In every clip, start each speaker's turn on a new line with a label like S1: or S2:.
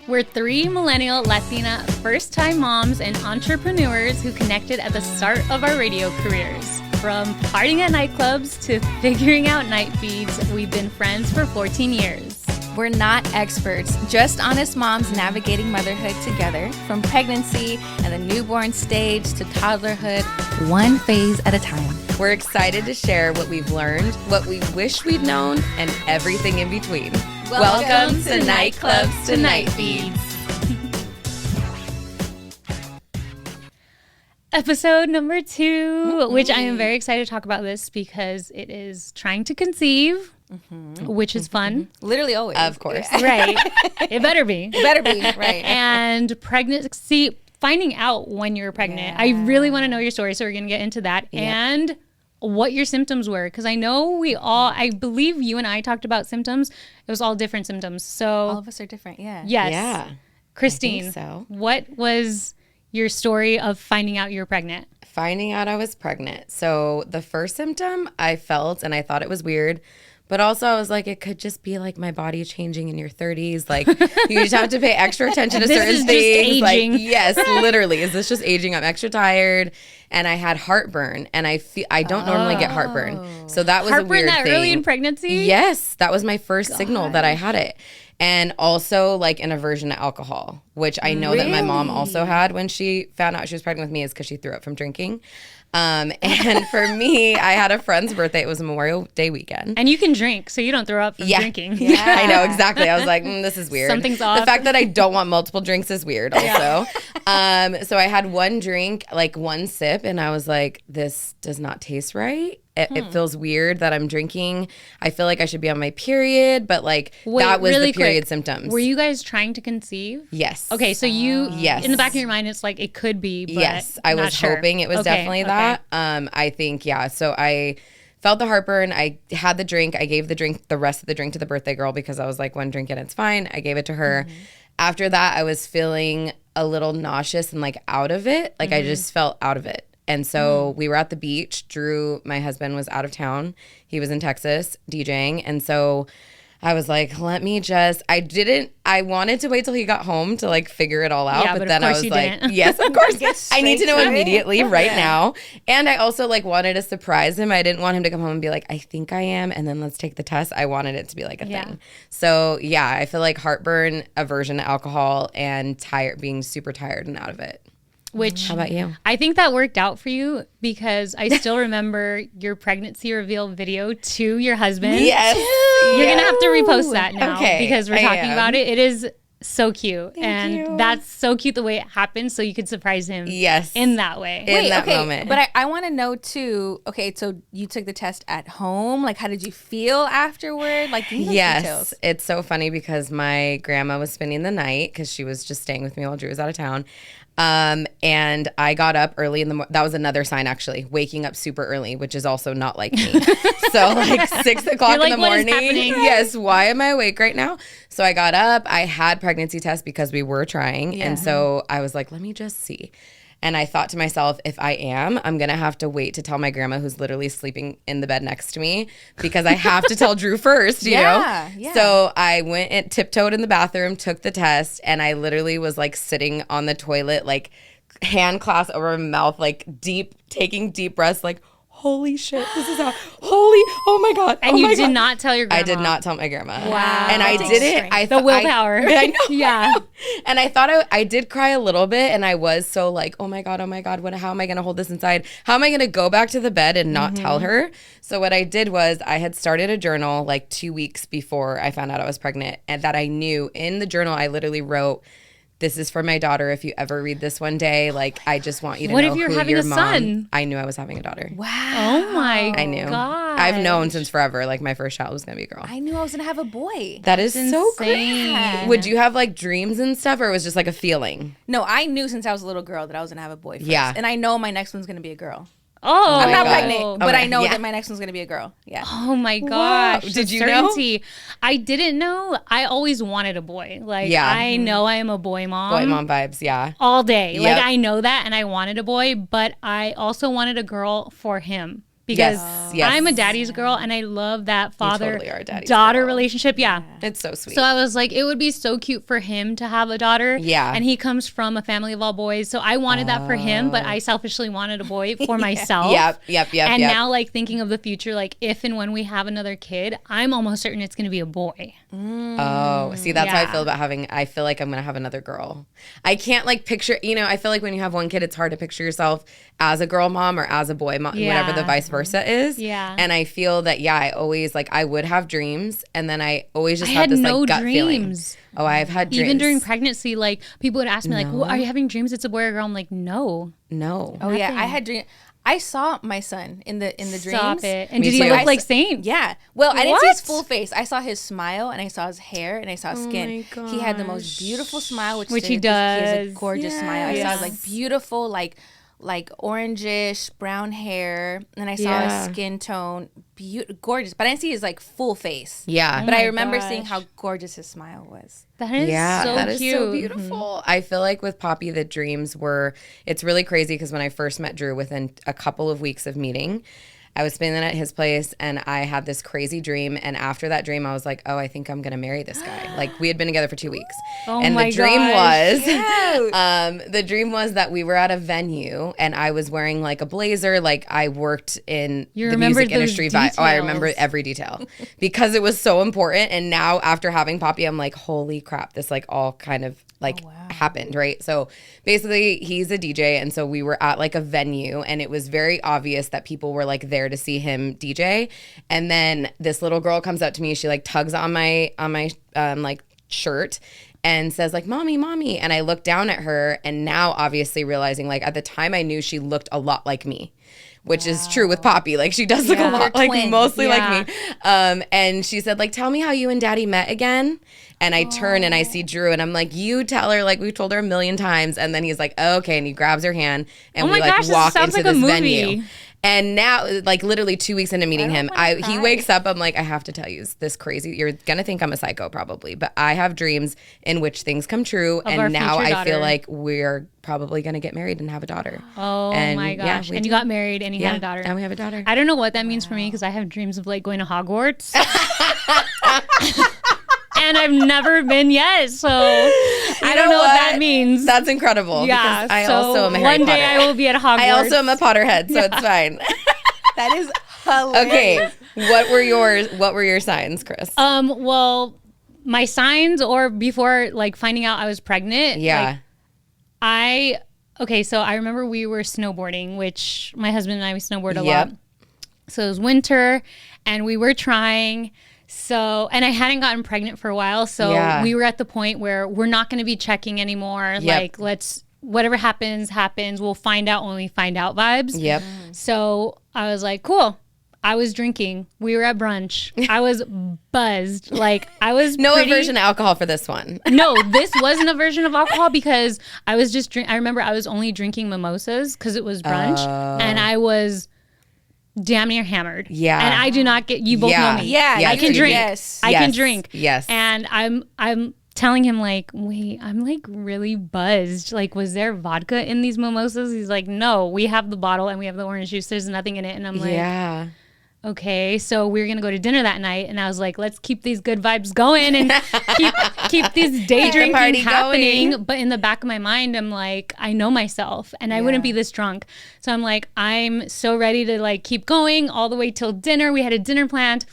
S1: We're three millennial Latina first-time moms and entrepreneurs who connected at the start of our radio careers. From partying at nightclubs to figuring out night feeds, we've been friends for 14 years.
S2: We're not experts, just honest moms navigating motherhood together, from pregnancy and the newborn stage to toddlerhood, one phase at a time.
S3: We're excited to share what we've learned, what we wish we'd known, and everything in between.
S2: Welcome to Nightclubs to Night Feeds.
S1: Episode number 2, which I am very excited to talk about this because it is trying to conceive, which is fun.
S2: Literally always.
S3: Of course.
S1: Right. It better be.
S2: It better be, right.
S1: And pregnancy, finding out when you're pregnant.
S2: Yeah.
S1: I really want to know your story, so we're going to get into that.
S3: Yep.
S1: And what your symptoms were, because I know I believe you and I talked about symptoms. It was all different symptoms. So
S2: All of us are different, yeah.
S1: yes.
S3: Yeah.
S1: Kristine,
S3: I think so.
S1: What was your story of finding out you were pregnant?
S3: Finding out I was pregnant. So the first symptom I felt, and I thought it was weird, but also I was like, it could just be like my body changing in your 30s. Like you just have to pay extra attention to
S1: This
S3: certain
S1: is just
S3: things.
S1: aging.
S3: Like, yes, literally. Is this just aging? I'm extra tired. And I had heartburn, and I don't normally get heartburn. So that was a
S1: Heartburn
S3: weird
S1: that
S3: thing.
S1: early in pregnancy?
S3: Yes, that was my first signal that I had it. And also like an aversion to alcohol, which I know that my mom also had when she found out she was pregnant with me, is because she threw up from drinking. And for me, I had a friend's birthday. It was Memorial Day weekend.
S1: And you can drink, so you don't throw up from drinking.
S2: Yeah.
S3: I know, exactly. I was like, this is weird.
S1: Something's off.
S3: The fact that I don't want multiple drinks is weird also. So I had one drink, like one sip, and I was like, this does not taste right. It feels weird that I'm drinking. I feel like I should be on my period, but like
S1: Wait,
S3: that was
S1: really
S3: the period
S1: quick.
S3: symptoms.
S1: Were you guys trying to conceive?
S3: Yes.
S1: Okay, so you,
S3: Yes.
S1: in the back of your mind, it's like it could be, but
S3: Yes, I
S1: not
S3: was
S1: sure.
S3: hoping it was
S1: Okay,
S3: definitely that. I think, yeah. So I felt the heartburn. I had the drink. I gave the rest of the drink to the birthday girl because I was like, one drink and it's fine. I gave it to her. After that, I was feeling a little nauseous and like out of it. Like I just felt out of it. And so we were at the beach. Drew, my husband, was out of town. He was in Texas DJing. And so I was like, I wanted to wait till he got home to like figure it all out.
S1: Yeah,
S3: but
S1: but of
S3: then I
S1: course
S3: was
S1: you
S3: like,
S1: didn't.
S3: yes, of course. I need to know
S2: straight to it.
S3: immediately right now. And I also like wanted to surprise him. I didn't want him to come home and be like, I think I am. And then let's take the test. I wanted it to be like a thing. So yeah, I feel like heartburn, aversion to alcohol, and being super tired and out of it.
S1: Which
S3: How about you?
S1: I think that worked out for you because I still remember your pregnancy reveal video to your husband.
S3: Yes.
S1: You're going to have to repost that now
S3: Okay,
S1: because we're
S3: I
S1: talking
S3: am.
S1: about it. It is so cute. and
S3: you.
S1: that's so cute the way it happened, so you could surprise him
S3: Yes.
S1: in that way.
S3: In that moment.
S2: But I want to know too, okay, so you took the test at home. Like, how did you feel afterward? Like, give me those details.
S3: It's so funny because my grandma was spending the night because she was just staying with me while Drew was out of town. And I got up early in the morning. That was another sign, actually, waking up super early, which is also not like me. So like 6 o'clock
S1: You're like,
S3: in the
S1: "What is
S3: morning.
S1: happening?"
S3: Yes. Why am I awake right now? So I got up. I had pregnancy tests because we were trying.
S2: Yeah.
S3: And so I was like, let me just see. And I thought to myself, if I am, I'm going to have to wait to tell my grandma, who's literally sleeping in the bed next to me, because I have to tell Drew first, you know?
S2: Yeah.
S3: So I went and tiptoed in the bathroom, took the test, and I literally was like sitting on the toilet, like hand clasped over my mouth, like taking deep breaths, like, holy shit, this is how, oh my God.
S1: And you did not tell your grandma.
S3: I did not tell my grandma.
S1: Wow.
S3: And I
S2: That
S3: did
S2: takes
S3: it.
S2: strength.
S1: The willpower.
S3: I know.
S1: Yeah.
S3: And I thought I did cry a little bit, and I was so like, oh my God, how am I going to hold this inside? How am I going to go back to the bed and not tell her? So what I did was I had started a journal like 2 weeks before I found out I was pregnant, and that I knew in the journal, I literally wrote, this is for my daughter. If you ever read this one day, like, I just want you to
S1: What
S3: know
S1: if you're
S3: who
S1: having
S3: your
S1: a
S3: mom.
S1: son?
S3: I knew I was having a daughter.
S2: Wow.
S1: Oh my
S3: I knew.
S1: God.
S3: I've known since forever, like my first child was going to be a girl.
S2: I knew I was going to have a boy.
S3: That is so
S1: insane.
S3: great. Would you have like dreams and stuff, or it was just like a feeling?
S2: No, I knew since I was a little girl that I was going to have a boy first.
S3: Yeah.
S2: And I know my next one's going to be a girl.
S1: Oh,
S2: I'm not
S3: God.
S2: pregnant, but
S3: Okay,
S2: I know
S3: yeah.
S2: that my next one's going to be a girl. Yeah.
S1: Oh my gosh.
S3: Wow.
S1: the
S3: Did you know?
S1: certainty. I didn't know. I always wanted a boy. Like,
S3: Yeah.
S1: I know I am a boy mom.
S3: Boy mom vibes, yeah.
S1: All day. Like,
S3: Yep.
S1: I know that, and I wanted a boy, but I also wanted a girl for him because
S3: Yes.
S1: I'm a daddy's girl and I love that
S3: totally are a daddy's
S1: father-daughter
S3: girl.
S1: relationship. Yeah.
S3: It's so sweet.
S1: So I was like, it would be so cute for him to have a daughter.
S3: Yeah.
S1: And he comes from a family of all boys. So I wanted that for him, but I selfishly wanted a boy for myself.
S3: Yep.
S1: And now, like, thinking of the future, like, if and when we have another kid, I'm almost certain it's going to be a boy.
S3: Oh, see, that's how I feel about I feel like I'm going to have another girl. I can't, like, picture, I feel like when you have one kid, it's hard to picture yourself as a girl mom or as a boy mom, whatever the vice versa is.
S1: Yeah.
S3: And I feel that, I always, like, I would have dreams, and then I always just
S1: I
S3: had
S1: had
S3: this,
S1: no
S3: like, gut feeling.
S1: dreams.
S3: Oh, I've had dreams.
S1: Even during pregnancy, like, people would ask me, like, well, are you having dreams it's a boy or girl? I'm like, no.
S3: No.
S2: Oh yeah, I had dreams. I saw my son in the dreams.
S1: Stop it. And
S3: Me
S1: did he
S3: too.
S1: look like Saint?
S2: Yeah. Well, I didn't see his
S1: What?
S2: full face. I saw his smile and I saw his hair and I saw his skin.
S3: my
S2: He had the most beautiful smile, which
S1: he
S2: he
S1: does.
S2: has a gorgeous smile. I saw his, like,
S3: Yes.
S2: beautiful, like orangish brown hair, and I saw his skin tone, gorgeous. But I didn't see his, like, full face.
S3: Yeah.
S2: But
S1: my
S2: I remember seeing
S1: gosh.
S2: how gorgeous his smile was.
S1: That is so
S3: that is
S1: cute.
S3: so beautiful. I feel like with Poppy, the dreams it's really crazy because when I first met Drew, within a couple of weeks of meeting, I was spending at his place and I had this crazy dream. And after that dream, I was like, oh, I think I'm going to marry this guy. Like, we had been together for 2 weeks.
S1: Oh
S3: and
S1: my
S3: the dream
S1: gosh.
S3: the dream was that we were at a venue and I was wearing, like, a blazer. Like, I worked in the
S1: remembered
S3: music industry.
S1: those
S3: Oh, I remember
S1: details.
S3: every detail because it was so important. And now after having Poppy, I'm like, holy crap, this, like, all kind of, like, happened, right? So basically he's a DJ, and so we were at, like, a venue, and it was very obvious that people were, like, there to see him DJ. And then this little girl comes up to me, she, like, tugs on my like, shirt and says, like, mommy, and I look down at her, and now obviously realizing, like, at the time I knew she looked a lot like me, which is true with Poppy. Like, she does look a lot like
S2: twins.
S3: mostly like me. And she said, like, tell me how you and Daddy met again. And I turn and I see Drew, and I'm like, you tell her, like, we've told her a million times. And then he's like, oh, okay. And he grabs her hand, and
S1: Oh
S3: we,
S1: my
S3: like,
S1: gosh, this
S3: walk
S1: sounds
S3: into
S1: like a
S3: this
S1: movie.
S3: venue. And now, like, literally 2 weeks into meeting him, he wakes up. I'm like, I have to tell you this crazy. You're gonna think I'm a psycho probably, but I have dreams in which things come true,
S1: our
S3: and now
S1: future
S3: I
S1: daughter.
S3: feel like we're probably gonna get married and have a daughter.
S1: Oh
S3: And,
S1: my
S3: yeah,
S1: gosh.
S3: we
S1: And
S3: did.
S1: you got married and you had a daughter.
S3: And we have a daughter.
S1: I don't know what that means for me because I have dreams of, like, going to Hogwarts. And I've never been yet, so I don't know what that means.
S3: That's incredible.
S1: Yeah,
S3: because I
S1: so
S3: also am a Harry
S1: one day
S3: Potter.
S1: I will be at Hogwarts.
S3: I also am a Potterhead, so it's fine.
S2: That is hilarious.
S3: Okay, what were your signs, Chris?
S1: Well, my signs, or before, like, finding out I was pregnant.
S3: Yeah.
S1: Like, so I remember we were snowboarding, which my husband and I, we snowboard a
S3: Yep.
S1: lot. So it was winter and we were trying. So, and I hadn't gotten pregnant for a while. So we were at the point where we're not going to be checking anymore.
S3: Yep.
S1: Like, whatever happens. We'll find out when we find out vibes.
S3: Yep.
S1: So I was like, cool. I was drinking. We were at brunch. I was buzzed. Like, I was
S3: No
S1: pretty-
S3: aversion to alcohol for this one.
S1: No, this wasn't a version of alcohol because I was just I remember I was only drinking mimosas because it was brunch, and I was damn near hammered.
S3: Yeah.
S1: And I do not get, you both know me.
S2: Yeah,
S3: Yes,
S1: I can
S3: you
S1: drink.
S2: Yes.
S1: I can drink.
S3: Yes.
S1: And I'm telling him, like, wait, I'm, like, really buzzed. Like, was there vodka in these mimosas? He's like, no, we have the bottle and we have the orange juice. There's nothing in it. And I'm like,
S3: Yeah.
S1: okay, so we were gonna go to dinner that night, and I was like, let's keep these good vibes going and keep this day drinking
S3: party
S1: happening.
S3: going.
S1: But in the back of my mind, I'm like, I know myself, and I wouldn't be this drunk. So I'm like, I'm so ready to, like, keep going all the way till dinner. We had a dinner planned.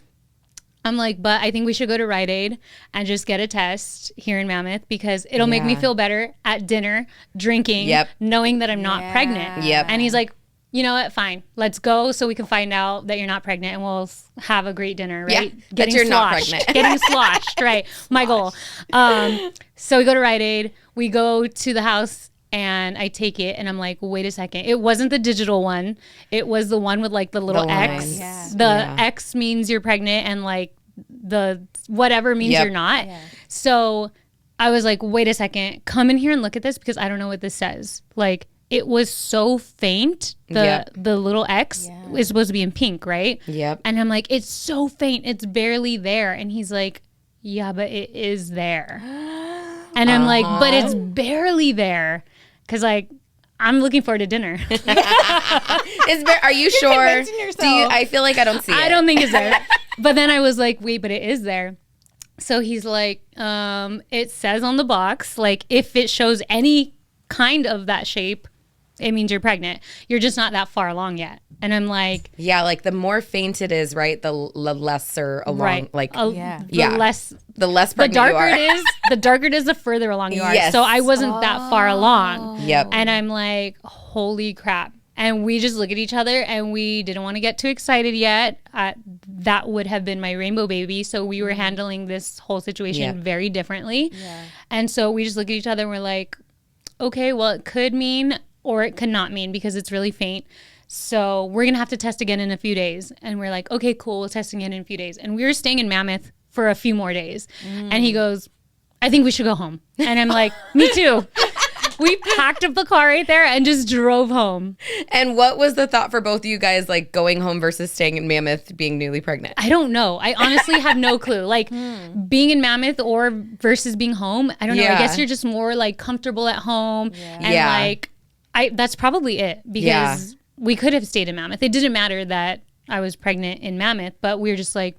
S1: I'm like, but I think we should go to Rite Aid and just get a test here in Mammoth because it'll make me feel better at dinner, drinking, knowing that I'm not pregnant.
S3: Yep.
S1: And he's like, you know what? Fine. Let's go so we can find out that you're not pregnant and we'll have a great dinner, right?
S3: Yeah, that you're not pregnant.
S1: Getting sloshed, right? My goal. So we go to Rite Aid. We go to the house and I take it and I'm like, wait a second. It wasn't the digital one. It was the one with, like, the little
S3: The
S1: X.
S3: lines.
S2: Yeah.
S1: The X means you're pregnant and, like, the whatever means you're not. Yeah. So I was like, wait a second. Come in here and look at this because I don't know what this says. Like, it was so faint. The little X is supposed to be in pink, right?
S3: Yep.
S1: And I'm like, it's so faint. It's barely there. And he's like, yeah, but it is there. And I'm like, but it's barely there. Because, like, I'm looking forward to dinner.
S3: Are you sure?
S2: convincing yourself.
S3: I feel like I don't see it.
S1: I don't think it's there. But then I was like, wait, but it is there. So he's like, it says on the box, like, if it shows any kind of that shape, it means you're pregnant. You're just not that far along yet. And I'm like,
S3: yeah, like the more faint it is, right? The lesser along,
S1: right.
S3: like,
S1: The less
S3: pregnant
S1: darker
S3: you are.
S1: it is, the darker it is, the further along you are.
S3: Yes.
S1: So I wasn't that far along.
S3: Yep.
S1: And I'm like, holy crap. And we just look at each other and we didn't want to get too excited yet. That would have been my rainbow baby. So we were handling this whole situation very differently. Yeah. And so we just look at each other and we're like, okay, well, it could mean or it could not mean because it's really faint. So we're going to have to test again in a few days. And we're like, okay, cool. We'll test again in a few days. And we were staying in Mammoth for a few more days. And he goes, I think we should go home. And I'm like, me too. We packed up the car right there and just drove home.
S3: And what was the thought for both of you guys, like going home versus staying in Mammoth being newly pregnant?
S1: I don't know. I honestly have no clue. Like being in Mammoth or versus being home, I don't know. I guess you're just more like comfortable at home. And like, that's probably it because we could have stayed in Mammoth. It didn't matter that I was pregnant in Mammoth, but we were just like,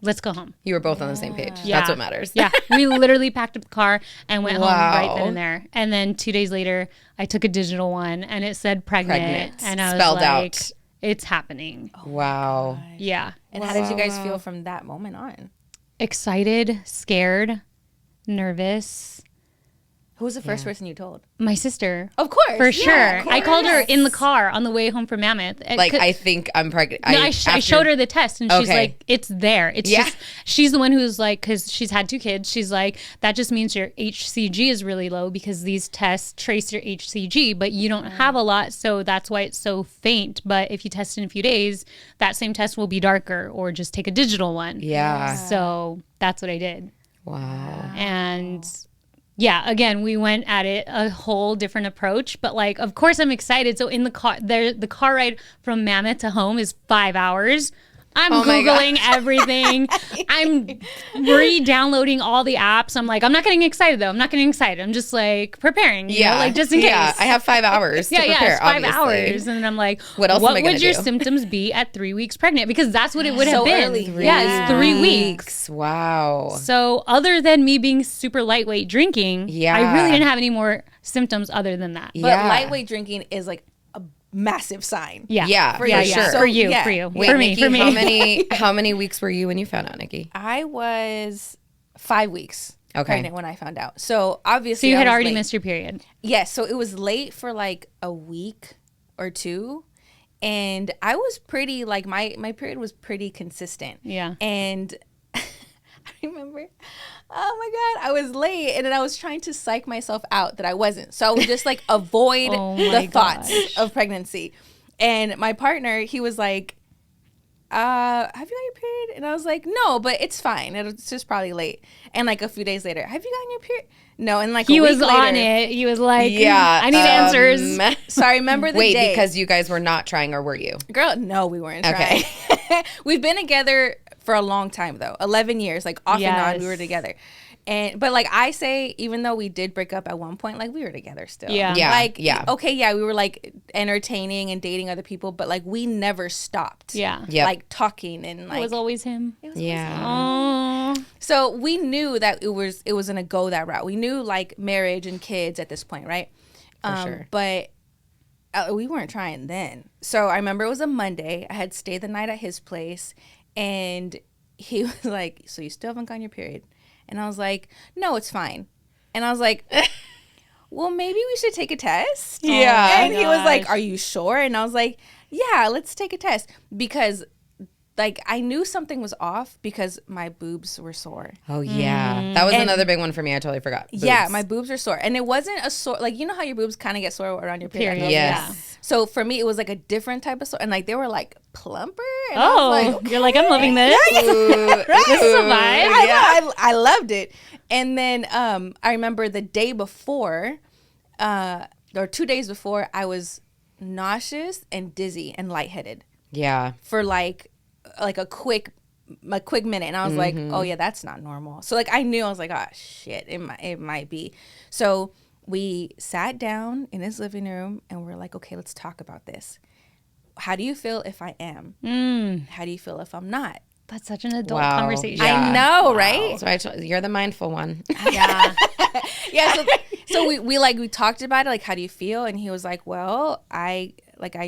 S1: let's go home.
S3: You were both on the same page.
S1: Yeah.
S3: That's what matters.
S1: Yeah. We literally packed up the car and went home right then and there. And then 2 days later, I took a digital one and it said pregnant. And I was
S3: spelled
S1: like,
S3: out.
S1: It's happening.
S3: Wow.
S1: Yeah.
S2: And how did you guys feel from that moment on?
S1: Excited, scared, nervous.
S2: Who was the first person you told?
S1: My sister.
S2: Of course.
S1: For sure.
S2: Yeah, of
S1: I called her
S2: course.
S1: in the car on the way home from Mammoth.
S3: Like, I think I'm pregnant.
S1: No, I showed her the test and she's like, it's there. It's just, she's the one who's like, because she's had 2 kids. She's like, that just means your HCG is really low because these tests trace your HCG, but you don't have a lot. So that's why it's so faint. But if you test in a few days, that same test will be darker or just take a digital one.
S3: Yeah.
S1: So that's what I did.
S3: Wow.
S1: And yeah, again, we went at it a whole different approach, but like, of course I'm excited. So in the car, the car ride from Mammoth to home is 5 hours. I'm Googling everything. I'm re-downloading all the apps. I'm like, I'm not getting excited though. I'm not getting excited. I'm just like preparing, you know, like just in case.
S3: Yeah, I have 5 hours to prepare,
S1: it's 5
S3: obviously.
S1: hours. And then I'm like,
S3: what else am I gonna
S1: would your
S3: do?
S1: symptoms be at 3 weeks pregnant? Because that's what it would have
S2: So
S1: been.
S2: early.
S1: Yeah, it's 3 weeks.
S3: Wow.
S1: So other than me being super lightweight drinking, I really didn't have any more symptoms other than that.
S2: But lightweight drinking is like a massive sign.
S3: Yeah, for
S1: sure.
S3: So,
S1: for you.
S3: Wait,
S1: for
S3: Nikki,
S1: me.
S3: how many weeks were you when you found out, Nikki?
S2: I was 5 weeks pregnant when I found out. So obviously,
S1: So you had
S2: I was
S1: already
S2: late.
S1: missed your period.
S2: Yes, so it was late for like a week or 2. And I was pretty, like, my period was pretty consistent.
S1: Yeah.
S2: And I remember, oh my God, I was late. And then I was trying to psych myself out that I wasn't. So I would just like avoid the thoughts of pregnancy. And my partner, he was like, have you got your period? And I was like, no, but it's fine. It's just probably late. And like a few days later, have you gotten your period? No, and like
S1: He
S2: a week
S1: was
S2: later,
S1: on it. He was like,
S3: Yeah,
S1: I need answers.
S2: So I remember the
S3: Wait,
S2: day.
S3: because you guys were not trying, or were you?
S2: Girl, no, we weren't
S3: Okay.
S2: trying. We've been together for a long time though. 11 years, like off and on we were together. But like I say, even though we did break up at one point, like we were together still.
S1: Yeah.
S2: Like, okay, we were like entertaining and dating other people, but like we never stopped.
S1: Yeah.
S3: Yep.
S2: Like talking and like.
S1: It was always him.
S3: Yeah.
S2: So we knew that it was gonna go that route. We knew like marriage and kids at this point, right?
S3: For sure.
S2: But we weren't trying then. So I remember it was a Monday. I had stayed the night at his place, and he was like, "So you still haven't gotten your period?" And I was like, "No, it's fine." And I was like, "Well, maybe we should take a test."
S3: Yeah.
S2: And he was like, "Are you sure?" And I was like, "Yeah, let's take a test." Because like I knew something was off because my boobs were sore.
S3: Oh yeah, that was another big one for me. I totally forgot. Boobs.
S2: Yeah, my boobs were sore, and it wasn't a sore like you know how your boobs kind of get sore around your period.
S3: Yes.
S2: So for me, it was like a different type of sore, and like they were like plumper. And
S1: Oh,
S2: I was like, okay.
S1: you're like, I'm loving this.
S2: Right?
S1: This is a vibe.
S2: I loved it. And then I remember the day before, or 2 days before, I was nauseous and dizzy and lightheaded
S3: Yeah.
S2: for like a quick minute, and I was like, oh yeah, that's not normal. So like I knew, I was like, oh shit, it might be. So we sat down in his living room and we're like, okay, let's talk about this. How do you feel if I am? How do you feel if I'm not?
S1: That's such an adult
S3: Wow.
S1: conversation.
S3: Yeah.
S2: I know, right?
S3: So you're the mindful one.
S1: Yeah.
S2: Yeah. So we talked about it. Like, how do you feel? And he was like, well, I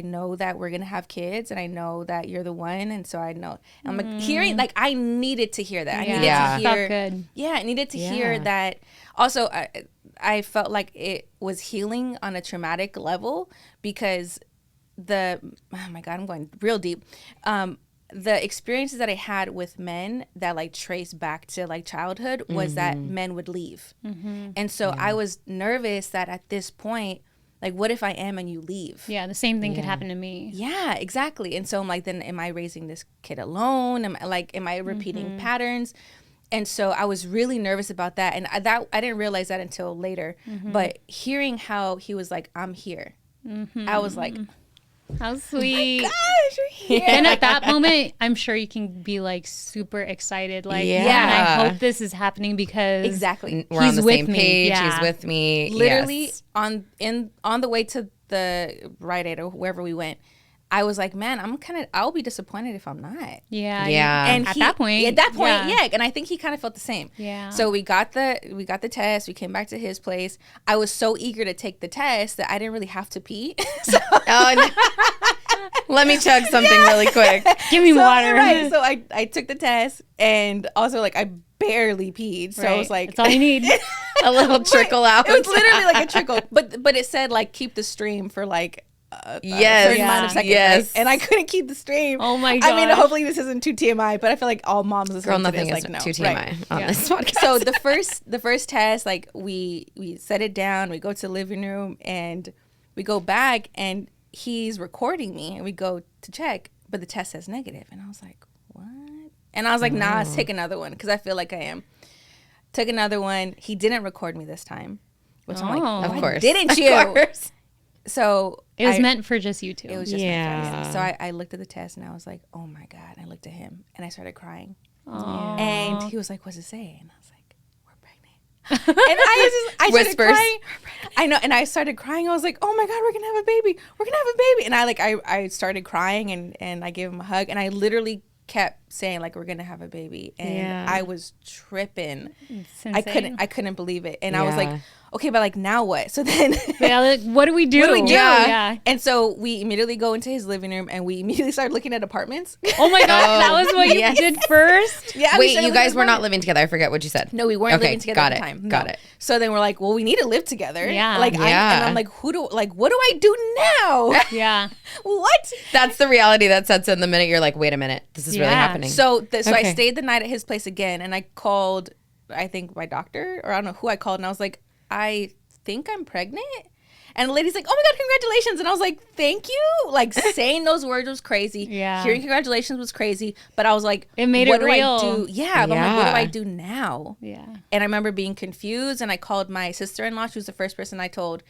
S2: know that we're gonna have kids, and I know that you're the one, and so I know. And I'm like hearing, like, I needed to hear that. I needed to hear.
S1: Felt good.
S2: Yeah, I needed to hear that. Also, I felt like it was healing on a traumatic level because oh my God, I'm going real deep. The experiences that I had with men that like trace back to like childhood was that men would leave. And so I was nervous that at this point, like, what if I am and you leave?
S1: Yeah, the same thing could happen to me.
S2: Yeah, exactly. And so I'm like, then am I raising this kid alone? Am I repeating patterns? And so I was really nervous about that. And I didn't realize that until later. But hearing how he was like, I'm here, I was like,
S1: How sweet.
S2: oh my gosh, you're here.
S1: And at that moment, I'm sure you can be like super excited. Like,
S3: Yeah.
S1: man, I hope this is happening because
S2: Exactly.
S3: We're on the
S1: with
S3: same
S1: me.
S3: page.
S1: Yeah.
S3: He's with me.
S2: Literally
S3: Yes.
S2: on the way to the Rite Aid or wherever we went, I was like, man, I'll be disappointed if I'm not.
S1: Yeah.
S3: Yeah.
S2: And
S1: At that point,
S2: yeah. And I think he kind of felt the same.
S1: Yeah.
S2: So we got the test. We came back to his place. I was so eager to take the test that I didn't really have to pee. So,
S3: Oh, no. Let me chug something really quick.
S1: Give me water.
S2: Right. So I took the test, and also like I barely peed. So I was like,
S1: that's all you need.
S3: A little trickle out.
S2: it was literally like a trickle. But it said like keep the stream for like a certain amount of seconds.
S3: Yes.
S2: Right? And I couldn't keep the stream.
S1: Oh my
S2: I mean,
S1: gosh.
S2: hopefully this isn't too TMI, but I feel like all moms listening
S3: Girl,
S2: to
S3: nothing
S2: this
S3: is
S2: like no.
S3: too TMI
S2: Right.
S3: on this podcast.
S2: So the first test, like we set it down, we go to the living room, and we go back, and he's recording me, and we go to check, but the test says negative, and I was like, what? And I was like, nah, let's take another one because I feel like I am. Took another one. He didn't record me this time, which I'm like,
S1: Oh.
S3: Of
S2: why
S3: course.
S2: didn't you?
S3: Of course.
S2: So
S1: It was
S2: I-
S1: meant for just you two.
S2: It was just
S3: Yeah.
S2: so I looked at the test and I was like, oh my God. I looked at him and I started crying.
S1: Aw.
S2: And he was like, what's it say? And I was like, we're pregnant. And I started
S3: Whispers.
S2: crying. I know. And I started crying. I was like, oh my God, we're going to have a baby. We're going to have a baby. And I started crying and I gave him a hug. And I literally kept saying like, we're going to have a baby. And
S3: Yeah.
S2: I was tripping.
S1: It's
S2: I
S1: insane.
S2: couldn't believe it. And I was like,
S3: Yeah.
S2: okay, but like now what? So then
S1: Yeah, like, what do we do?
S2: what do we do?
S1: Yeah.
S2: And so we immediately go into his living room and we immediately started looking at apartments.
S1: Oh my gosh,
S3: Oh,
S1: that was what you
S3: yes.
S1: did first?
S2: Yeah. we
S3: Wait,
S2: started
S3: you
S2: looking
S3: guys
S2: at
S3: were not
S2: apartments.
S3: living together. I forget what you said.
S2: No, we weren't
S3: Okay,
S2: living together
S3: got
S2: at the
S3: it,
S2: time.
S3: got
S2: No.
S3: it.
S2: So then we're like, well, we need to live together.
S1: Yeah.
S2: Like,
S3: Yeah.
S2: and I'm like, what do I do now?
S1: Yeah.
S2: What?
S3: That's the reality that sets in the minute you're like, wait a minute, this is really
S1: Yeah.
S3: happening.
S2: So I
S3: Okay.
S2: stayed the night at his place again, and I called, I think my doctor, or I don't know who I called, and I was like, I think I'm pregnant. And the lady's like, oh my God, congratulations. And I was like, thank you. Like, saying those words was crazy.
S1: Yeah.
S2: Hearing congratulations was crazy. But I was like,
S1: It made
S2: what
S1: it
S2: do
S1: real.
S2: I do? Yeah. But I'm like, what do
S3: Yeah.
S2: I do now?
S1: Yeah.
S2: And I remember being confused, and I called my sister-in-law. She was the first person I told.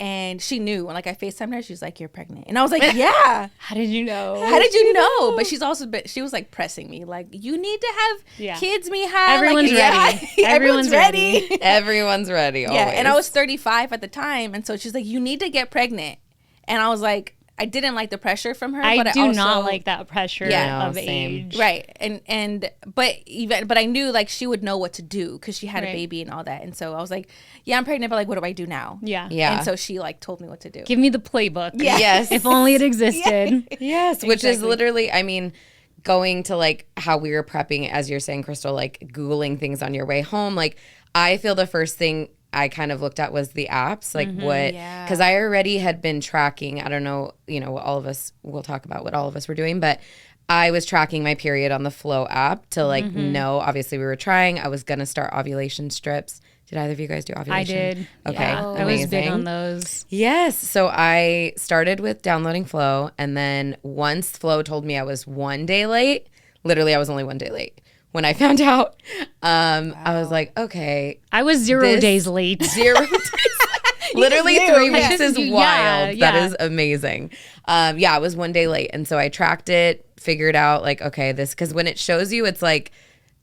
S2: And she knew. And like I FaceTimed her, she was like, you're pregnant. And I was like, yeah.
S1: How did you know?
S2: How did you know? But she was like pressing me, like, you need to have
S1: Yeah.
S2: kids, Mija.
S1: Everyone's
S2: like,
S1: ready.
S2: Yeah,
S1: Everyone's
S2: everyone's ready.
S3: Everyone's ready.
S2: Yeah,
S3: Always.
S2: and I was 35 at the time, and so she's like, you need to get pregnant. And I was like, I didn't like the pressure from her.
S1: I
S2: but
S1: do
S2: I also,
S1: not like that pressure
S2: Yeah.
S1: of
S3: No, same.
S1: age.
S2: Right, but I knew like she would know what to do because she had
S1: Right.
S2: a baby and all that, and so I was like, yeah, I'm pregnant, but like, what do I do now?
S1: Yeah.
S3: Yeah.
S2: And so she like told me what to do.
S1: Give me the playbook.
S2: Yeah.
S3: Yes.
S1: If only it existed.
S3: Yes, which is
S2: Exactly.
S3: literally, I mean, going to like how we were prepping, as you're saying, Krystal, like Googling things on your way home. Like, I feel the first thing I kind of looked at was the apps, like what,
S2: Yeah.
S3: because I already had been tracking, I don't know, what all of us, we'll talk about what all of us were doing, but I was tracking my period on the Flow app to like know, obviously we were trying, I was going to start ovulation strips. Did either of you guys do ovulation?
S1: I did.
S3: Okay,
S1: Yeah. I was big
S3: amazing.
S1: on those.
S3: Yes. So I started with downloading Flow, and then once Flow told me I was 1 day late, literally I was only 1 day late. When I found out, I was like, okay,
S1: I was 0
S3: This-
S1: days late.
S3: 0 days. Literally
S2: knew.
S3: 3
S2: Yeah.
S3: weeks is
S1: Yeah,
S3: wild.
S1: yeah.
S3: That is amazing. Yeah, I was 1 day late. And so I tracked it, figured out like, okay, this, because when it shows you, it's like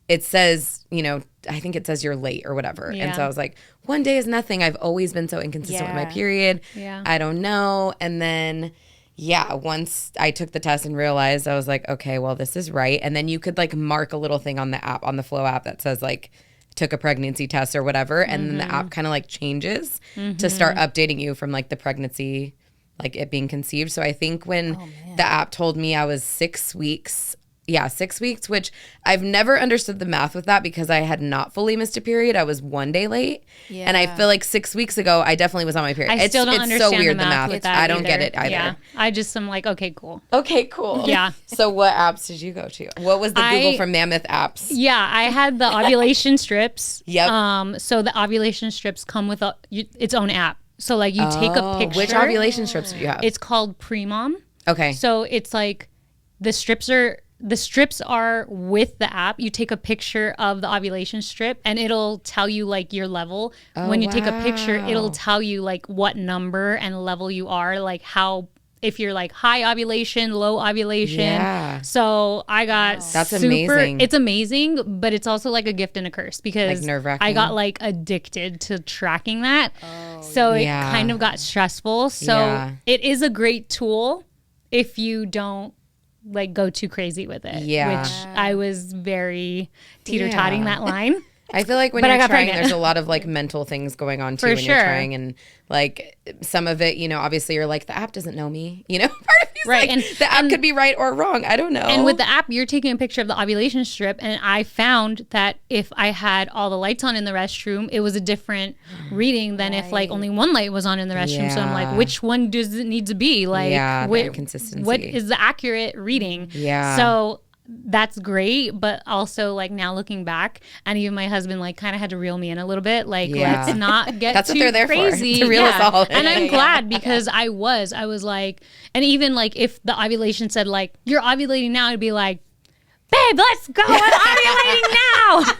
S3: it says, you know, I think it says you're late or whatever.
S1: Yeah.
S3: And so I was like, one day is nothing. I've always been so inconsistent with my period.
S1: Yeah.
S3: I don't know. And then, once I took the test and realized, I was like, okay, well, this is right. And then you could like mark a little thing on the app, on the Flow app that says like, took a pregnancy test or whatever. And then the app kind of like changes to start updating you from like the pregnancy, like it being conceived. So I think when the app told me I was 6 weeks, 6 weeks, which I've never understood the math with that because I had not fully missed a period. I was 1 day late. Yeah. And I feel like 6 weeks ago, I definitely was on my period.
S1: I still don't understand
S3: so weird,
S1: the math with that
S3: I don't get it either.
S1: Yeah. I just am like, okay, cool.
S3: Okay, cool.
S1: Yeah.
S3: So what apps did you go to? What was the Google for Mammoth apps?
S1: Yeah, I had the ovulation strips.
S3: Yep.
S1: So the ovulation strips come with its own app. So like you take a picture.
S3: Which ovulation strips do you have?
S1: It's called Pre-Mom.
S3: Okay.
S1: So it's like the strips are with the app. You take a picture of the ovulation strip and it'll tell you like your level. When you take a picture, it'll tell you like what number and level you are, like how, if you're like high ovulation, low ovulation. Yeah. So I got
S3: That's amazing.
S1: It's amazing, but it's also like a gift and a curse because
S3: like nerve-wracking.
S1: I got like addicted to tracking that. So it kind of got stressful. So it is a great tool if you don't like go too crazy with it. Yeah. Which I was very teeter-totting that line.
S3: I feel like when you're trying, there's a lot of like mental things going on too when you're trying, and like some of it, you know, obviously you're like, the app doesn't know me, you know, part of me's right. Like, and the app could be right or wrong. I don't know.
S1: And with the app, you're taking a picture of the ovulation strip, and I found that if I had all the lights on in the restroom, it was a different reading than if like only one light was on in the restroom. So I'm like, which one does it need to be? Like,
S3: consistency.
S1: What is the accurate reading?
S3: Yeah.
S1: So that's great, but also like now looking back, and even my husband like kind of had to reel me in a little bit, like let's not get
S3: that's
S1: too
S3: what they're there
S1: crazy
S3: for, to reel us all in.
S1: And I'm glad because I was like, and even like if the ovulation said like you're ovulating now, I'd be like, babe, let's go, I'm ovulating now.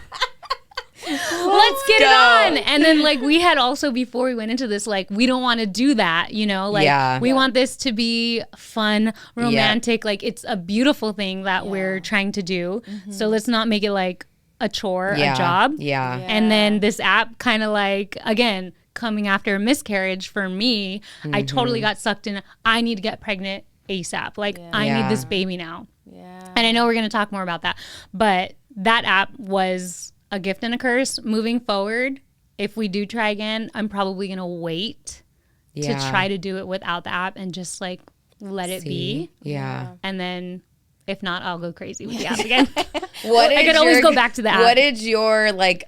S1: Let's get it on. And then like we had also, before we went into this, like we don't want to do that, you know, like we want this to be fun, romantic, like it's a beautiful thing that we're trying to do. So let's not make it like a chore, a job. And then this app kind of like, again, coming after a miscarriage for me, I totally got sucked in. I need to get pregnant ASAP. Like I need this baby now. And I know we're going to talk more about that, but that app was a gift and a curse. Moving forward, if we do try again, I'm probably going to wait to try to do it without the app and just like let it be. Yeah. And then if not, I'll go crazy with the app again. I could always go back to the app.
S3: What did your like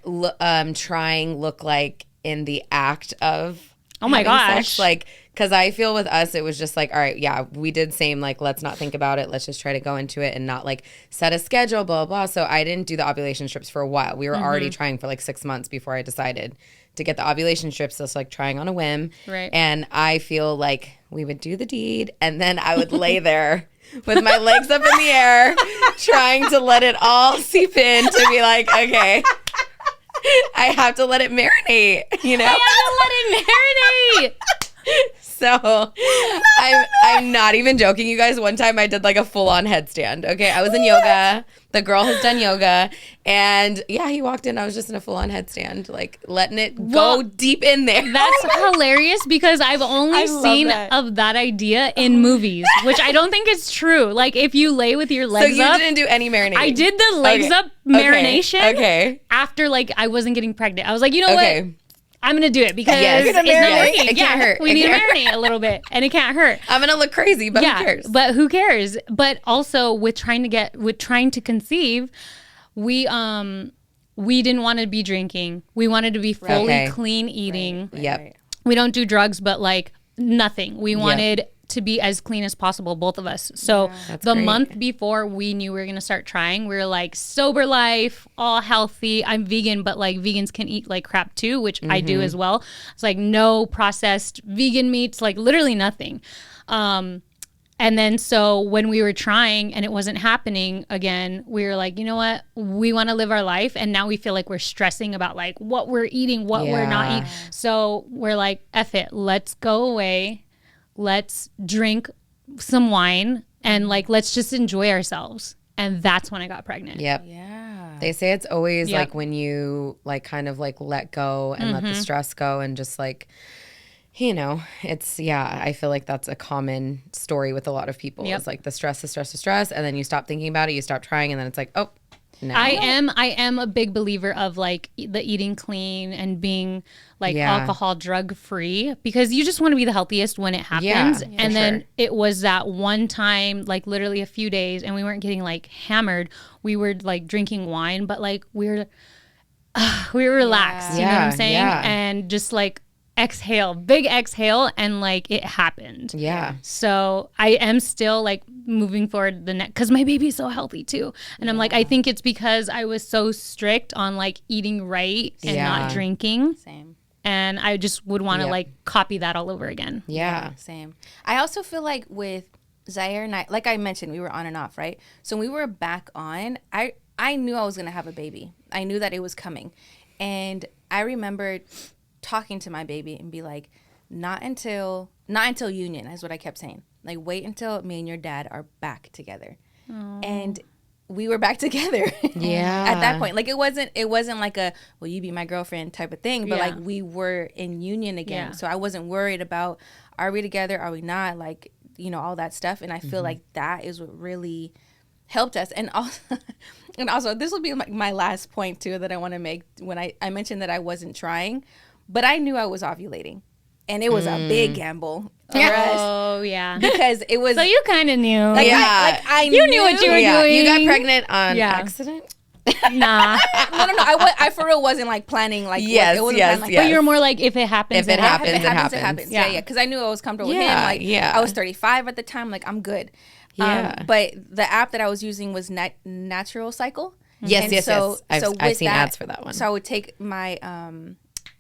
S3: trying look like in the act of
S1: oh my gosh
S3: sex? Like, because I feel with us, it was just like, all right, we did same, like, let's not think about it. Let's just try to go into it and not, like, set a schedule, blah, blah, blah. So I didn't do the ovulation strips for a while. We were already trying for, like, 6 months before I decided to get the ovulation strips. So it's, like, trying on a whim. Right. And I feel like we would do the deed, and then I would lay there with my legs up in the air, trying to let it all seep in to be like, okay, I have to let it marinate, you know?
S1: I have to let it marinate.
S3: So I'm not even joking, you guys. One time I did like a full-on headstand. Okay, I was in yoga. The girl has done yoga, and he walked in. I was just in a full-on headstand, like letting it go deep in there.
S1: That's hilarious because I've only seen of that idea in movies, which I don't think is true. Like if you lay with your legs up.
S3: So you didn't do any marination.
S1: I did the legs up marination. Okay. After like I wasn't getting pregnant, I was like, you know what? I'm going to do it because it's not working.
S3: It can't hurt.
S1: We need to marinate a little bit and it can't hurt.
S3: I'm going to look crazy, but who cares?
S1: But who cares? But also with trying to conceive, we didn't want to be drinking. We wanted to be fully clean eating.
S3: Yep.
S1: We don't do drugs, but like nothing. We wanted to be as clean as possible, both of us. So the month before we knew we were going to start trying, we were like sober life, all healthy. I'm vegan, but like vegans can eat like crap too, which I do as well. It's like no processed vegan meats, like literally nothing. And then so when we were trying and it wasn't happening again, we were like, you know what? We want to live our life. And now we feel like we're stressing about like what we're eating, what we're not eating. So we're like, F it, let's go away. Let's drink some wine and like let's just enjoy ourselves. And that's when I got pregnant.
S3: Yep.
S2: Yeah.
S3: They say it's always like when you like kind of like let go and let the stress go and just like, you know, it's, I feel like that's a common story with a lot of people. It's like the stress, and then you stop thinking about it, you stop trying, and then it's like, oh, no.
S1: I am a big believer of like the eating clean and being like alcohol drug free, because you just want to be the healthiest when it happens. And then it was that one time, like literally a few days, and we weren't getting like hammered. We were like drinking wine, but like we were relaxed. You know what I'm saying? And just like big exhale, and like it happened. So I am still like moving forward because my baby is so healthy too, and I'm like, I think it's because I was so strict on like eating right and not drinking.
S2: Same.
S1: And I just would want to like copy that all over again.
S2: Same. I also feel like with Zaire and I, like I mentioned, we were on and off, right? So when we were back on, I knew I was gonna have a baby. I knew that it was coming, and I remembered talking to my baby and be like, not until union is what I kept saying. Like, wait until me and your dad are back together. Aww. And we were back together. At that point, like it wasn't like a, well, you be my girlfriend type of thing, but like we were in union again. So I wasn't worried about, are we together? Are we not? Like, you know, all that stuff. And I feel like that is what really helped us. And also this will be my last point too that I want to make. When I mentioned that I wasn't trying, but I knew I was ovulating, and it was a big gamble for us.
S1: Oh yeah,
S2: because it was.
S1: So you kind of knew.
S2: Like, I
S1: you knew what you were doing.
S3: You got pregnant on accident.
S1: Nah.
S2: No. I for real wasn't like planning. Like
S3: yes.
S1: But you were more like, if it happens,
S3: it happens.
S2: It happens. Yeah. Because I knew I was comfortable with him. Like I was 35 at the time. Like I'm good. But the app that I was using was Natural Cycle.
S3: Yes. I've seen ads for that one.
S2: So I would take my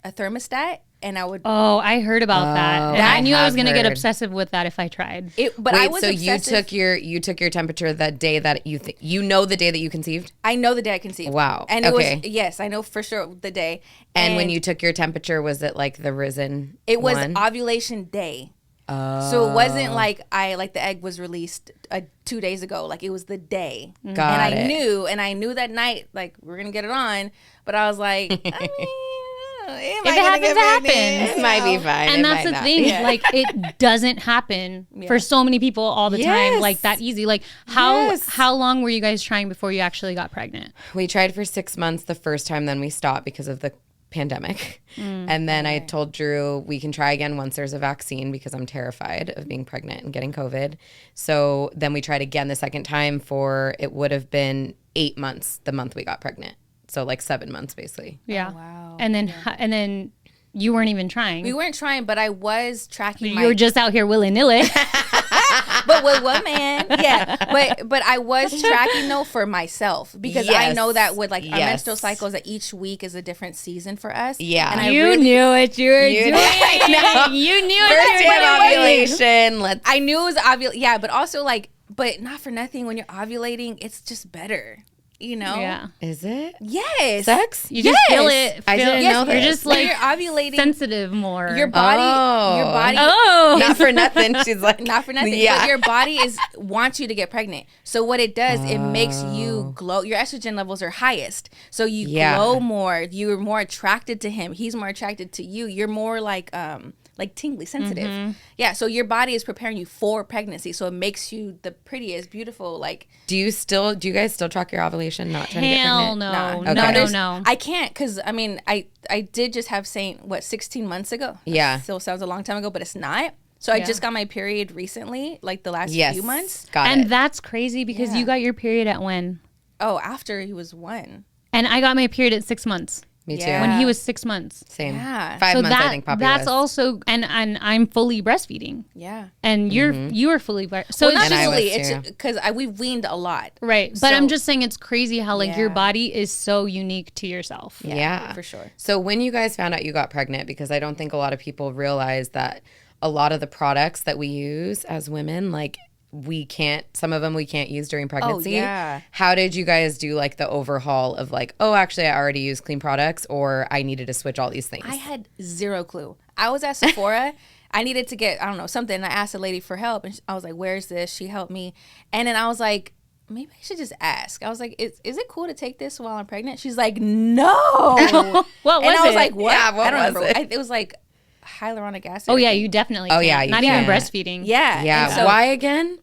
S2: a thermostat, and I would.
S1: Oh, I heard about that. And I knew I was going to get obsessive with that if I tried.
S2: I was
S3: so
S2: obsessive.
S3: you took your temperature that day that you know the day that you conceived?
S2: I know the day I conceived.
S3: Wow.
S2: And it was, yes, I know for sure the day.
S3: And when you took your temperature, was it like the risen?
S2: It was ovulation day.
S3: Oh.
S2: So it wasn't like the egg was released 2 days ago. Like it was the day.
S3: Got it.
S2: I knew that night, like we're going to get it on. But I was like, I mean,
S1: if it happens, it happens.
S3: It might be fine.
S1: And that's the thing. Like it doesn't happen for so many people all the time, like that easy. Like how long were you guys trying before you actually got pregnant?
S3: We tried for 6 months the first time, then we stopped because of the pandemic. And then I told Drew we can try again once there's a vaccine, because I'm terrified of being pregnant and getting COVID. So then we tried again the second time it would have been 8 months the month we got pregnant. So like 7 months basically.
S1: Yeah.
S2: Oh, wow.
S1: And then you weren't even trying.
S2: We weren't trying, but I was tracking.
S1: You were just out here willy-nilly.
S2: But with one man, but I was tracking though for myself, because I know that with like our menstrual cycles, that each week is a different season for us.
S3: Yeah,
S2: and
S1: you knew what you were doing. You knew
S3: first day of ovulation.
S2: I knew it was ovulation. Yeah, but also like, but not for nothing. When you're ovulating, it's just better. You know?
S1: Yeah.
S3: Is it?
S2: Yes.
S3: Sex?
S1: You just feel it.
S3: I didn't know that.
S1: You're just like
S2: you're ovulating,
S1: sensitive more.
S2: Your body.
S1: Oh.
S3: Not for nothing. She's like,
S2: not for nothing. Yeah. But your body wants you to get pregnant. So what it does, it makes you glow. Your estrogen levels are highest. So you glow more. You're more attracted to him. He's more attracted to you. You're more like tingly, sensitive. Yeah, so your body is preparing you for pregnancy, so it makes you the prettiest, beautiful. Like, do you guys still track your ovulation? Not trying to get pregnant?
S1: No.
S2: I can't, because I mean, I did just have 16 months ago.
S3: Yeah,
S2: still sounds a long time ago, but it's not. So I just got my period recently, like the last few months.
S1: And that's crazy, because you got your period at when?
S2: Oh, after he was 1.
S1: And I got my period at 6 months.
S3: Me too.
S1: When he was 6 months.
S3: Same.
S2: Yeah.
S3: 5 months, I think, Poppy
S1: that's
S3: was.
S1: Also, and I'm fully breastfeeding.
S2: Yeah.
S1: And you are fully breastfeeding. So
S2: not fully, it's because we've weaned a lot.
S1: Right. But I'm just saying, it's crazy how like your body is so unique to yourself.
S3: Yeah.
S2: For sure.
S3: So when you guys found out you got pregnant, because I don't think a lot of people realize that a lot of the products that we use as women, like, some of them we can't use during pregnancy.
S2: Oh, yeah.
S3: How did you guys do like the overhaul of like, oh, actually I already use clean products, or I needed to switch all these things?
S2: I had zero clue. I was at Sephora. I needed to get, I don't know, something. And I asked a lady for help, and I was like, where's this? She helped me. And then I was like, maybe I should just ask. I was like, is it cool to take this while I'm pregnant? She's like, no.
S1: What was
S2: and I was
S1: it?
S2: like, what?
S3: Yeah, what
S2: I don't
S3: was
S2: remember.
S3: it?
S2: It was like hyaluronic acid.
S1: Oh yeah, you definitely.
S3: Oh,
S1: can't.
S3: yeah, you
S1: not
S3: can't.
S1: even breastfeeding.
S2: Yeah.
S3: Yeah.
S2: And so,
S3: Why again?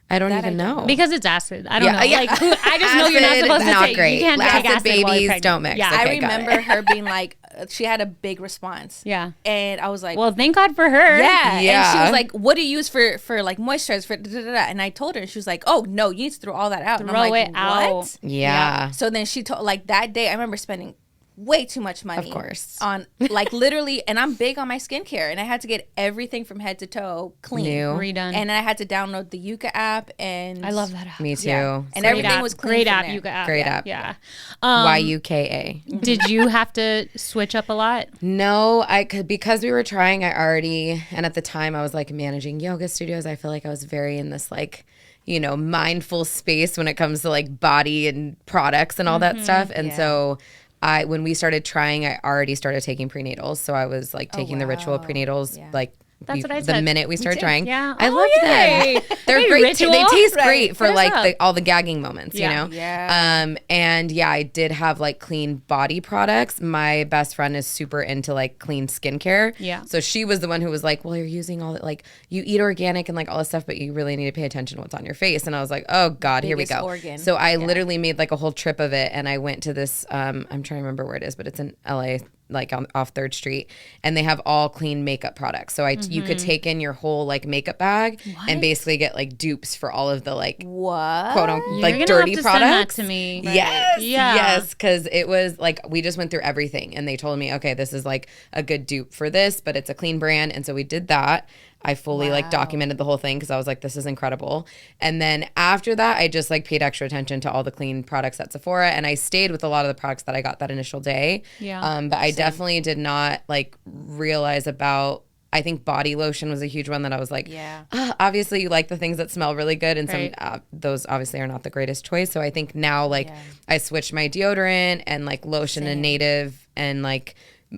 S3: I don't
S2: That
S3: even
S2: I don't
S3: know.
S1: Because it's acid. I don't know.
S3: Yeah.
S1: Like, I just know you're not
S3: Acid,
S1: supposed to
S3: not
S1: take.
S3: great.
S1: You can't take
S3: Acid
S1: acid while you're
S3: babies
S1: pregnant.
S3: don't mix.
S1: Yeah.
S3: Okay,
S2: I
S3: got
S2: remember
S3: it.
S2: her being like, she had a big response.
S1: Yeah.
S2: And I was like,
S1: Well, thank God for her.
S2: yeah. And she
S3: Yeah.
S2: was like, what do you use for like moisturizer for da-da-da-da? And I told her, and she was like, oh no, you need to throw all that out. And I'm
S1: Throw
S2: like,
S1: it out.
S2: what?
S3: Yeah.
S2: So then she told, like, that day I remember spending way too much money.
S3: Of course.
S2: On like literally, and I'm big on my skincare, and I had to get everything from head to toe clean.
S3: New.
S1: Redone.
S2: And I had to download the Yuka app, and
S1: I love that app.
S3: Me too.
S2: Yeah. And
S1: Great
S2: everything
S1: app.
S2: was clean.
S1: Great
S2: from
S1: app.
S2: there.
S1: Yuka app.
S3: Great app.
S1: Yeah.
S3: YUKA.
S1: Did you have to switch up a lot?
S3: No, I could, because we were trying. I already, and at the time I was like managing yoga studios. I feel like I was very in this like, mindful space when it comes to like body and products and all that stuff. And so when we started trying, I already started taking prenatals. So I was like taking the ritual prenatals, like
S1: That's what I
S3: the
S1: said.
S3: minute we started trying.
S1: Yeah.
S3: I
S1: Oh,
S3: loved
S1: yay.
S3: them. They're
S1: Hey,
S3: great.
S1: ritual.
S3: They taste
S2: Right.
S3: great for
S1: Hit us
S3: like
S1: up.
S3: all the gagging moments,
S1: Yeah.
S2: Yeah.
S3: and yeah, I did have like clean body products. My best friend is super into like clean skincare.
S1: Yeah.
S3: So she was the one who was like, well, you're using all that, like you eat organic and like all this stuff, but you really need to pay attention to what's on your face. And I was like, oh God, here we
S2: Biggest
S3: go.
S2: organ.
S3: So I literally made like a whole trip of it. And I went to this, I'm trying to remember where it is, but it's in LA, like off 3rd Street, and they have all clean makeup products. So you could take in your whole like makeup bag and basically get like dupes for all of the like
S2: What?
S3: quote unquote
S1: You're
S3: like
S1: gonna
S3: dirty
S1: have to
S3: products.
S1: send that to me.
S3: Yes,
S1: Yeah.
S3: yes, because it was like we just went through everything, and they told me, okay, this is like a good dupe for this, but it's a clean brand, and so we did that. I fully like documented the whole thing because I was like, this is incredible. And then after that, I just like paid extra attention to all the clean products at Sephora, and I stayed with a lot of the products that I got that initial day.
S1: Yeah.
S3: But I definitely did not like realize about. I think body lotion was a huge one that I was like, obviously you like the things that smell really good, and
S1: Right.
S3: some those obviously are not the greatest choice. So I think now like I switched my deodorant and like lotion and native, and like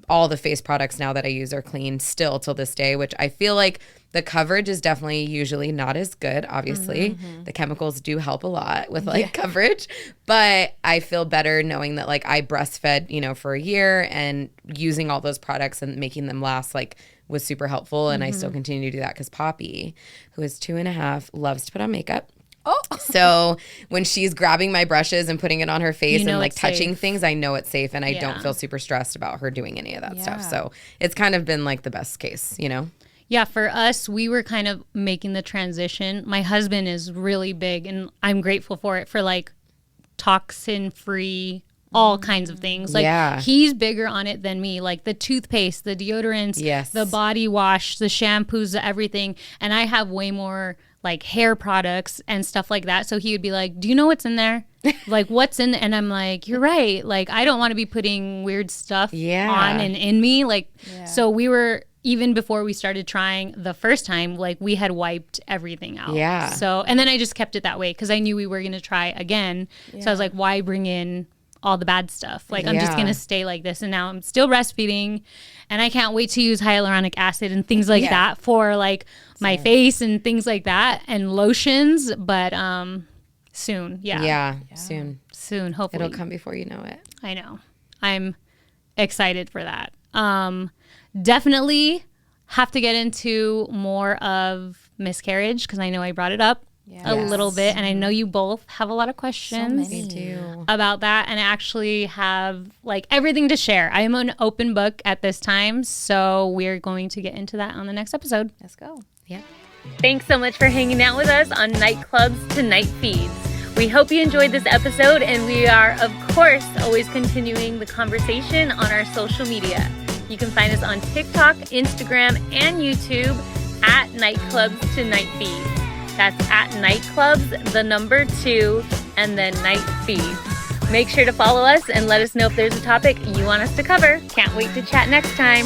S3: all the face products now that I use are clean still till this day, which I feel like the coverage is definitely usually not as good. Obviously, the chemicals do help a lot with like coverage, but I feel better knowing that like I breastfed, for a year, and using all those products and making them last like was super helpful. And I still continue to do that because Poppy, who is 2.5, loves to put on makeup.
S2: Oh.
S3: So when she's grabbing my brushes and putting it on her face
S1: You know
S3: and like
S1: it's
S3: touching
S1: safe.
S3: things, I know it's safe, and I
S1: Yeah.
S3: don't feel super stressed about her doing any of that stuff.
S2: Yeah.
S3: So it's kind of been like the best case,
S1: Yeah, for us, we were kind of making the transition. My husband is really big, and I'm grateful for it, for like toxin free, all kinds of things. Like
S3: Yeah.
S1: he's bigger on it than me. Like the toothpaste, the deodorants,
S3: Yes.
S1: the body wash, the shampoos, the everything. And I have way more like hair products and stuff like that. So he would be like, do you know what's in there? Like what's in And I'm like, you're right. Like I don't want to be putting weird stuff on and in me. Like, so we were, even before we started trying the first time, like we had wiped everything out.
S3: Yeah.
S1: So, and then I just kept it that way because I knew we were going to try again. So I was like, why bring in all the bad stuff? Like I'm just
S3: Yeah.
S1: going to stay like this. And now I'm still breastfeeding, and I can't wait to use hyaluronic acid and things like that for like my face and things like that, and lotions. But soon.
S3: Yeah, soon.
S1: Hopefully.
S3: It'll come before you know it.
S1: I know. I'm excited for that. Definitely have to get into more of miscarriage because I know I brought it up a little bit, and I know you both have a lot of questions about that, and I actually have like everything to share. I am an open book at this time, so we're going to get into that on the next episode.
S2: Let's go.
S3: Yeah.
S1: Thanks so much for hanging out with us on Nightclubs to Night Feeds. We hope you enjoyed this episode, and we are, of course, always continuing the conversation on our social media. You can find us on TikTok, Instagram, and YouTube at Nightclubs to Night Feeds. That's at Nightclubs, the number 2, and then Night Feeds. Make sure to follow us and let us know if there's a topic you want us to cover. Can't wait to chat next time.